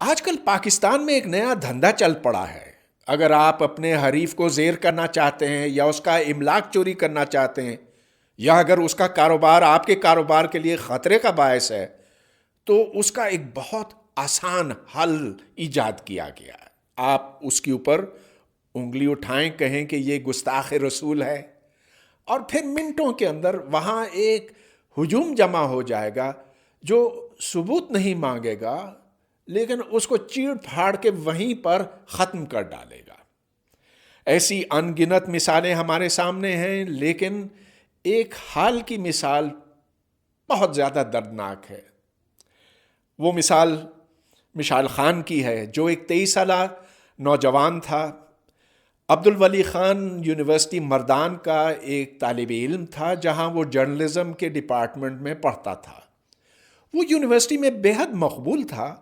آج کل پاکستان میں ایک نیا دھندا چل پڑا ہے۔ اگر آپ اپنے حریف کو زیر کرنا چاہتے ہیں یا اس کا املاک چوری کرنا چاہتے ہیں یا اگر اس کا کاروبار آپ کے کاروبار کے لیے خطرے کا باعث ہے تو اس کا ایک بہت آسان حل ایجاد کیا گیا ہے۔ آپ اس کے اوپر انگلی اٹھائیں، کہیں کہ یہ گستاخ رسول ہے، اور پھر منٹوں کے اندر وہاں ایک ہجوم جمع ہو جائے گا جو ثبوت نہیں مانگے گا لیکن اس کو چیڑ پھاڑ کے وہیں پر ختم کر ڈالے گا۔ ایسی ان گنت مثالیں ہمارے سامنے ہیں، لیکن ایک حال کی مثال بہت زیادہ دردناک ہے۔ وہ مثال مشعل خان کی ہے، جو ایک 23 سالہ نوجوان تھا۔ عبدالولی خان یونیورسٹی مردان کا ایک طالب علم تھا، جہاں وہ جرنلزم کے ڈپارٹمنٹ میں پڑھتا تھا۔ وہ یونیورسٹی میں بے حد مقبول تھا،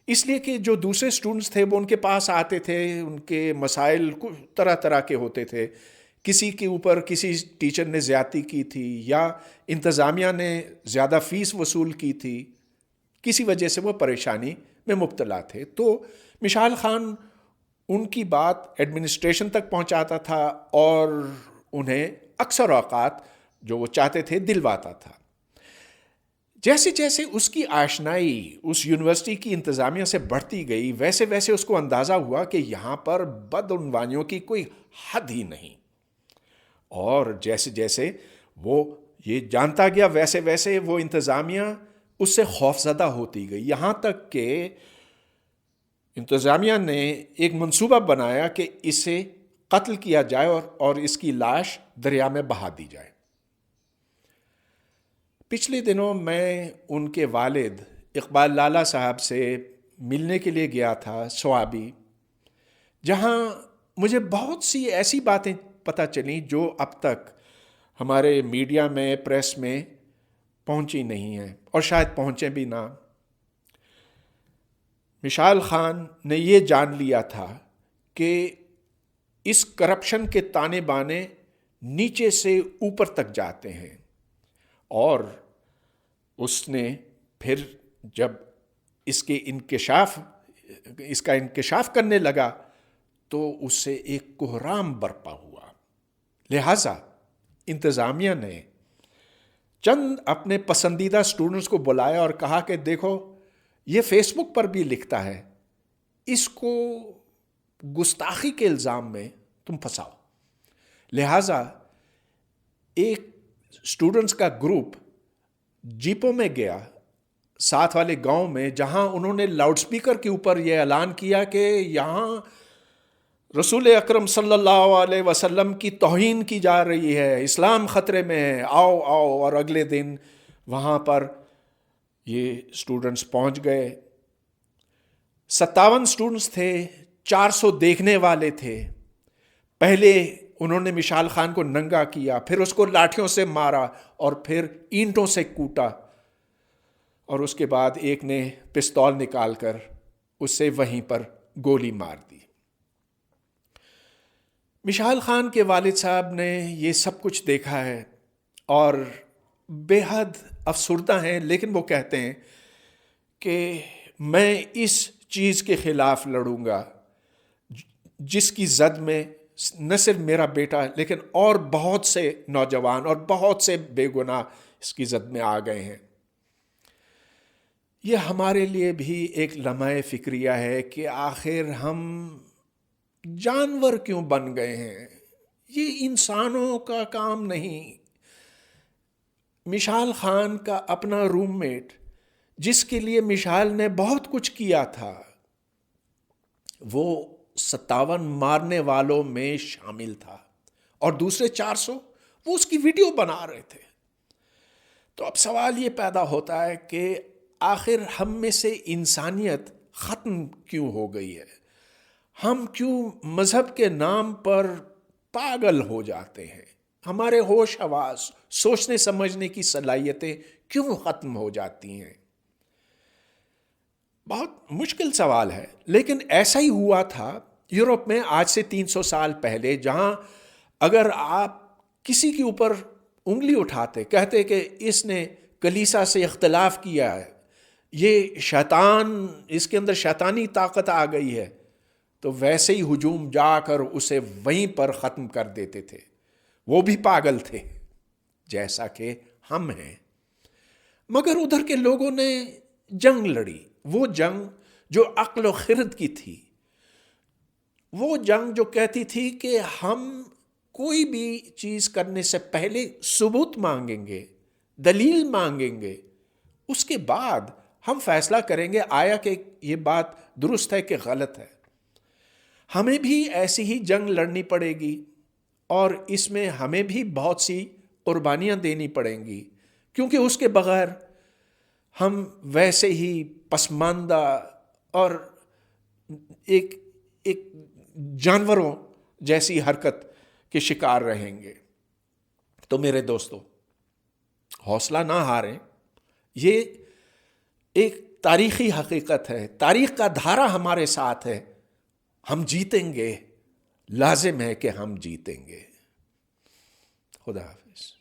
اس لیے کہ جو دوسرے سٹوڈنٹس تھے وہ ان کے پاس آتے تھے، ان کے مسائل طرح طرح کے ہوتے تھے۔ کسی کے اوپر کسی ٹیچر نے زیادتی کی تھی یا انتظامیہ نے زیادہ فیس وصول کی تھی، کسی وجہ سے وہ پریشانی میں مبتلا تھے۔ تو مشعل خان ان کی بات ایڈمنسٹریشن تک پہنچاتا تھا اور انہیں اکثر اوقات جو وہ چاہتے تھے دلواتا تھا۔ جیسے جیسے اس کی آشنائی اس یونیورسٹی کی انتظامیہ سے بڑھتی گئی، ویسے ویسے اس کو اندازہ ہوا کہ یہاں پر بدعنوانیوں کی کوئی حد ہی نہیں، اور جیسے جیسے وہ یہ جانتا گیا ویسے ویسے وہ انتظامیہ اس سے خوفزدہ ہوتی گئی، یہاں تک کہ انتظامیہ نے ایک منصوبہ بنایا کہ اسے قتل کیا جائے اور اس کی لاش دریا میں بہا دی جائے۔ پچھلے دنوں میں ان کے والد اقبال لالہ صاحب سے ملنے کے لیے گیا تھا سوابی، جہاں مجھے بہت سی ایسی باتیں پتہ چلیں جو اب تک ہمارے میڈیا میں، پریس میں پہنچی نہیں ہیں اور شاید پہنچیں بھی نہ۔ مشعل خان نے یہ جان لیا تھا کہ اس کرپشن کے تانے بانے نیچے سے اوپر تک جاتے ہیں، اور اس نے پھر جب اس کا انکشاف کرنے لگا تو اس سے ایک کوہرام برپا ہوا۔ لہٰذا انتظامیہ نے چند اپنے پسندیدہ سٹوڈنٹس کو بلایا اور کہا کہ دیکھو، یہ فیس بک پر بھی لکھتا ہے، اس کو گستاخی کے الزام میں تم پھنساؤ۔ لہٰذا ایک سٹوڈنٹس کا گروپ جیپوں میں گیا ساتھ والے گاؤں میں، جہاں انہوں نے لاؤڈ سپیکر کے اوپر یہ اعلان کیا کہ یہاں رسول اکرم صلی اللہ علیہ وسلم کی توہین کی جا رہی ہے، اسلام خطرے میں ہے، آؤ آؤ۔ اور اگلے دن وہاں پر یہ سٹوڈنٹس پہنچ گئے۔ 57 سٹوڈنٹس تھے، 400 دیکھنے والے تھے۔ پہلے انہوں نے مشعل خان کو ننگا کیا، پھر اس کو لاٹھیوں سے مارا اور پھر اینٹوں سے کوٹا، اور اس کے بعد ایک نے پستول نکال کر اس سے وہیں پر گولی مار دی۔ مشعل خان کے والد صاحب نے یہ سب کچھ دیکھا ہے اور بے حد افسردہ ہیں، لیکن وہ کہتے ہیں کہ میں اس چیز کے خلاف لڑوں گا جس کی زد میں نہ صرف میرا بیٹا لیکن اور بہت سے نوجوان اور بہت سے بے گناہ اس کی زد میں آ گئے ہیں۔ یہ ہمارے لیے بھی ایک لمحہ فکریہ ہے کہ آخر ہم جانور کیوں بن گئے ہیں؟ یہ انسانوں کا کام نہیں۔ مشعل خان کا اپنا روم میٹ، جس کے لیے مشعل نے بہت کچھ کیا تھا، وہ 57 مارنے والوں میں شامل تھا، اور دوسرے 400 وہ اس کی ویڈیو بنا رہے تھے۔ تو اب سوال یہ پیدا ہوتا ہے کہ آخر ہم میں سے انسانیت ختم کیوں ہو گئی ہے؟ ہم کیوں مذہب کے نام پر پاگل ہو جاتے ہیں؟ ہمارے ہوش حواس، سوچنے سمجھنے کی صلاحیتیں کیوں ختم ہو جاتی ہیں؟ بہت مشکل سوال ہے، لیکن ایسا ہی ہوا تھا یورپ میں آج سے 300 سال پہلے، جہاں اگر آپ کسی کے اوپر انگلی اٹھاتے، کہتے کہ اس نے کلیسا سے اختلاف کیا ہے یہ شیطان، اس کے اندر شیطانی طاقت آ گئی ہے، تو ویسے ہی ہجوم جا کر اسے وہیں پر ختم کر دیتے تھے۔ وہ بھی پاگل تھے جیسا کہ ہم ہیں، مگر ادھر کے لوگوں نے جنگ لڑی، وہ جنگ جو عقل و خرد کی تھی، وہ جنگ جو کہتی تھی کہ ہم کوئی بھی چیز کرنے سے پہلے ثبوت مانگیں گے، دلیل مانگیں گے، اس کے بعد ہم فیصلہ کریں گے آیا کہ یہ بات درست ہے کہ غلط ہے۔ ہمیں بھی ایسی ہی جنگ لڑنی پڑے گی، اور اس میں ہمیں بھی بہت سی قربانیاں دینی پڑیں گی، کیونکہ اس کے بغیر ہم ویسے ہی پسماندہ اور ایک جانوروں جیسی حرکت کے شکار رہیں گے۔ تو میرے دوستو، حوصلہ نہ ہاریں، یہ ایک تاریخی حقیقت ہے، تاریخ کا دھارا ہمارے ساتھ ہے، ہم جیتیں گے، لازم ہے کہ ہم جیتیں گے۔ خدا حافظ۔